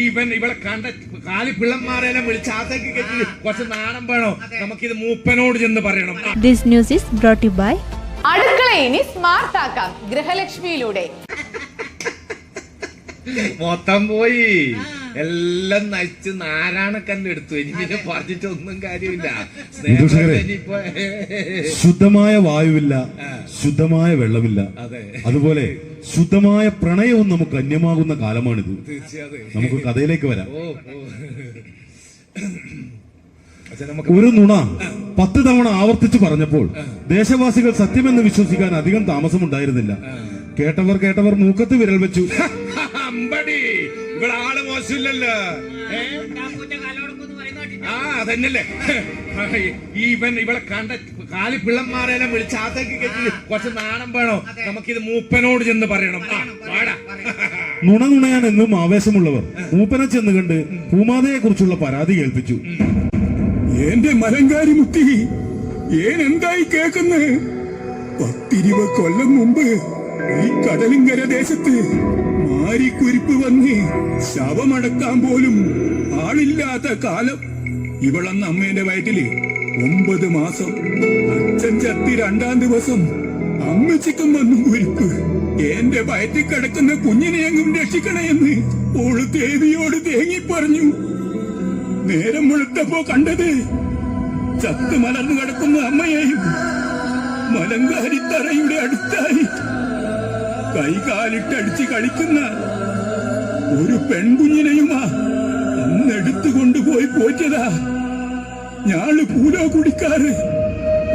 ഇവൻ ഇവിടെ കണ്ട കാലി പിള്ളന്മാരെല്ലാം വിളിച്ചാത്തേക്ക് കെട്ടി കുറച്ച് നാണം വേണോ? നമുക്കിത് മൂപ്പനോട് ചെന്ന് പറയണം. This news is brought to you by അടുക്കള ഇനി സ്മാർട്ട് ആക്കാം ഗൃഹലക്ഷ്മിയിലൂടെ. മൊത്തം പോയി, എല്ലാം നശിച്ച് നാരായണക്കല്ലെടുത്തു. ഇനി പിന്നെ പറഞ്ഞിട്ടൊന്നും കാര്യമില്ല. ശുദ്ധമായ വായുവില്ല, ശുദ്ധമായ വെള്ളമില്ല, അതുപോലെ ശുദ്ധമായ പ്രണയവും നമുക്ക് അന്യമാകുന്ന കാലമാണിത്. നമുക്ക് കഥയിലേക്ക് വരാം. ഒരു നുണ 10 തവണ ആവർത്തിച്ചു പറഞ്ഞപ്പോൾ ദേശവാസികൾ സത്യമെന്ന് വിശ്വസിക്കാൻ അധികം താമസമുണ്ടായിരുന്നില്ല. കേട്ടവർ മൂക്കത്ത് വിരൽ വെച്ചു. ഇവിടെ ആള് മോശമില്ലല്ലോ. അതന്നല്ലേ ഇവൻ ഇവിടെ കണ്ട കാലി പിള്ളന്മാരെല്ലാം വിളിച്ചാത്തേക്ക് കെട്ടി കുറച്ച് നാണം വേണോ? നമുക്കിത് മൂപ്പനോട് ചെന്ന് പറയണം. നുണയാൻ എന്നും ആവേശമുള്ളവർ മൂപ്പനെ ചെന്ന് കണ്ട് ഭൂമാതയെ കുറിച്ചുള്ള പരാതി കേൾപ്പിച്ചു. എന്റെ മലങ്കാരി മുത്തി, എന്തായി കേൾക്കുന്നത്? 10-20 കൊല്ലം മുമ്പ് ഈ കടലിങ്കര ദേശത്ത് മാരിക്കുരിപ്പ് വന്ന് ശവമടക്കാൻ പോലും ആളില്ലാത്ത കാലം. ഇവളന്ന് അമ്മേന്റെ വയറ്റില് 9 മാസം. അച്ഛൻ ചത്തി 2-ാം ദിവസം അമ്മച്ചിക്കും വന്നു കുരിപ്പ്. എന്റെ വയറ്റിൽ കിടക്കുന്ന കുഞ്ഞിനെ എങ്ങും രക്ഷിക്കണേന്ന് ഓള് ദേവിയോട് തേങ്ങി പറഞ്ഞു. നേരം വെളുത്തപ്പോ കണ്ടത് ചത്ത് മലർന്നു കിടക്കുന്ന അമ്മയെയും മലങ്കാരിത്തറയുടെ അടുത്തായി കൈകാലിട്ടടിച്ച് കളിക്കുന്ന ഒരു പെൺകുഞ്ഞിനെയുമാ അന്ന് എടുത്തുകൊണ്ടുപോയി പോറ്റതാ. ഞാള് പൂലോ കുടിക്കാറ്,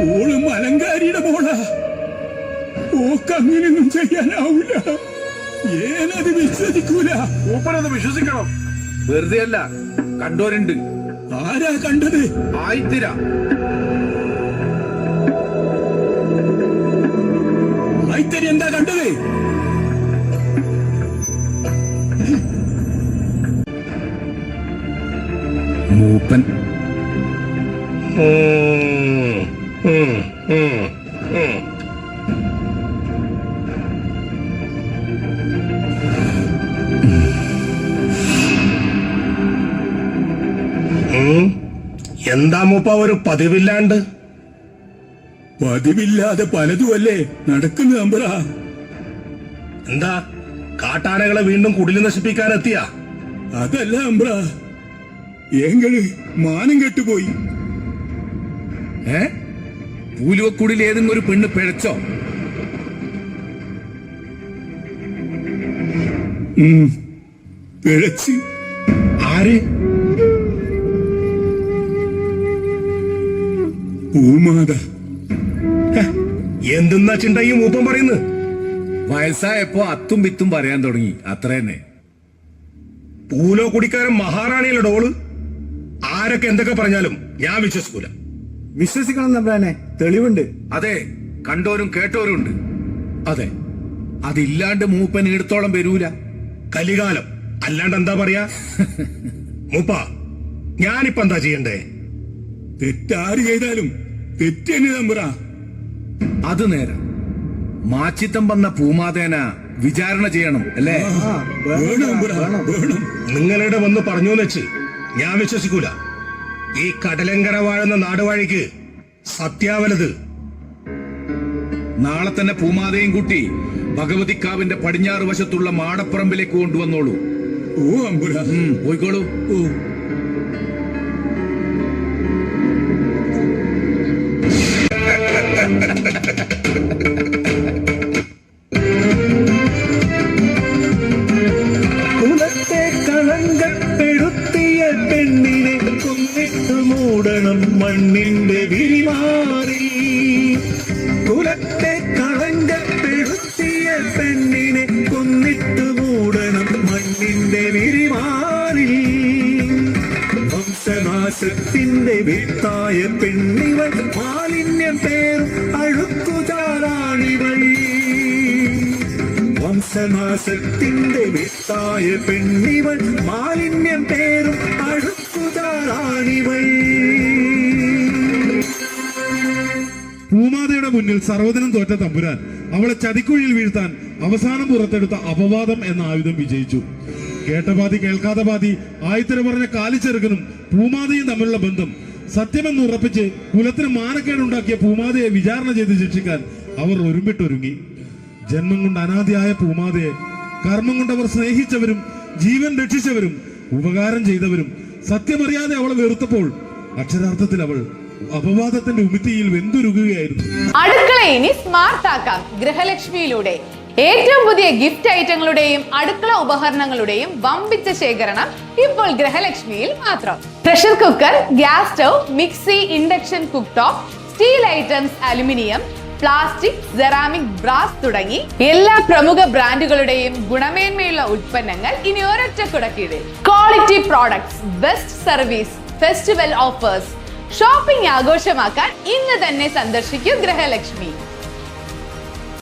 ഓള് മലങ്കാരിയുടെ മോളാ. ഓക്കങ്ങനെയൊന്നും ചെയ്യാനാവൂല. ഏനത് വിശ്വസിക്കൂല. മൂപ്പനത് വിശ്വസിക്കണം. വെറുതെ അല്ല, കണ്ടോരുണ്ട്. ആരാ കണ്ടത്? ആയിത്തിര. ആയിത്തരി എന്താ കണ്ടത്? മൂപ്പൻ. എന്താ മൂപ്പ ഒരു പതിവില്ലാണ്ട്? പതിവില്ലാതെ പലതുമല്ലേ നടക്കുന്ന അമ്പറ. എന്താ കാട്ടാനകളെ വീണ്ടും കുടിൽ നശിപ്പിക്കാൻ എത്തിയ? അതല്ല അമ്പ്ര, ഏങ്ങള് മാനം കെട്ടുപോയി. പൂലുവക്കുടിൽ ഏതെങ്കിലും ഒരു പെണ്ണ് പിഴച്ചോ? പിഴച്ച്. ആര്? പൂമാത. എന്തെന്നാ ചിണ്ട ഈ മൂപ്പൻ പറയുന്നത്? വയസ്സായപ്പോ അത്തും വിത്തും പറയാൻ തുടങ്ങി, അത്ര തന്നെ. പൂലോ കുടിക്കാരൻ മഹാറാണിയുടെ ഡോള്. ആരൊക്കെ എന്തൊക്കെ പറഞ്ഞാലും ഞാൻ വിശ്വസിക്കൂല. വിശ്വസിക്കണം നമ്പ്രാനെ, തെളിവുണ്ട്. അതെ, കണ്ടോരും കേട്ടോരും ഉണ്ട്. അതെ, അതില്ലാണ്ട് മൂപ്പൻ ഇടത്തോളം വരൂല. കലികാലം അല്ലാണ്ട് എന്താ പറയാ? മൂപ്പ, ഞാനിപ്പ എന്താ ചെയ്യണ്ടേ? തെറ്റാര് ചെയ്താലും തെറ്റന്നെ നമ്പ്ര. അത് നേരം. മാച്ചിത്തം വന്ന പൂമാതേന വിചാരണ ചെയ്യണം അല്ലേ? നിങ്ങളുടെ വന്ന് പറഞ്ഞൂന്ന് വെച്ച് ഞാൻ വിശ്വസിക്കൂല. ഈ കടലങ്കര വാഴുന്ന നാടുവാഴിക്ക് സത്യാവലത്. നാളെ തന്നെ പൂമാതയും കൂട്ടി ഭഗവതിക്കാവിന്റെ പടിഞ്ഞാറ് വശത്തുള്ള മാടപ്പറമ്പിലേക്ക് കൊണ്ടുവന്നോളൂ. ഓ അമ്പുര, പോയിക്കോളൂ. ഓ കുലത്തെ കളങ്കപ്പെടുത്തിയ പെണ്ണിനെ കൊന്നിട്ടു മൂടണം മണ്ണിന്റെ വിരിമാറി. കുലത്തെ കളങ്കപ്പെടുത്തിയ പെണ്ണിനെ കൊന്നിട്ടു മൂടണം മണ്ണിന്റെ വിരിമാറി. വംശനാശത്തിന്റെ വിത്തായ പെണ്ണിവൾ, മാലിന്യം പേരും അഴുക്കുചാലാണിവൾ. വംശനാശത്തിന്റെ വിത്തായ പെണ്ണിവൾ, മാലിന്യം പേരും അഴുക്കുചാലാണിവൾ. ഭൂമാതയുടെ മുന്നിൽ സർവ്വതിനും തോറ്റ തമ്പുരാൻ അവളെ ചതിക്കുഴിയിൽ വീഴ്ത്താൻ അവസാനം പുറത്തെടുത്ത അപവാദം എന്ന ആയുധം വിജയിച്ചു. കേട്ട പാതി കേൾക്കാത്ത പാതി ആയിത്തര പറഞ്ഞ കാലിച്ചെറുക്കനും പൂമാതയും തമ്മിലുള്ള ബന്ധം സത്യമെന്ന് ഉറപ്പിച്ച് കുലത്തിന് മാനക്കേടുണ്ടാക്കിയ പൂമാതയെ വിചാരണ ചെയ്ത് ശിക്ഷിക്കാൻ അവർ ഒരുമ്പിട്ടൊരുങ്ങി. ജന്മം കൊണ്ട് അനാദിയായ പൂമാതയെ കർമ്മം കൊണ്ട് അവർ സ്നേഹിച്ചവരും ജീവൻ രക്ഷിച്ചവരും ഉപകാരം ചെയ്തവരും സത്യമറിയാതെ അവളെ വെറുത്തപ്പോൾ അക്ഷരാർത്ഥത്തിൽ അവൾ അപവാദത്തിന്റെ ഉമിത്തിയിൽ വെന്തുരുകുകയായിരുന്നു. അടുക്കള ഇനി സ്മാർട്ട് ആക്കാം ഗൃഹലക്ഷ്മിയിലൂടെ. ഏറ്റവും പുതിയ ഗിഫ്റ്റ് ഐറ്റങ്ങളുടെയും അടുക്കള ഉപകരണങ്ങളുടെയും വമ്പിച്ച ശേഖരണം ഇപ്പോൾ ഗൃഹലക്ഷ്മിയിൽ മാത്രം. Pressure cooker, gas stove, mixie, induction cook top, steel items, aluminium, plastic, ceramic, brass തുടങ്ങി എല്ലാ പ്രമുഖ ബ്രാൻഡുകളുടെയും ഗുണമേന്മയുള്ള ഉൽപ്പന്നങ്ങൾ ഇനി ഒരൊറ്റ കുടക്കീഴിൽ. Quality products, best service, festival offers. Shopping ആഘോഷമാക്കാൻ ഇന്ന് തന്നെ സന്ദർശിക്കൂ ഗൃഹലക്ഷ്മി.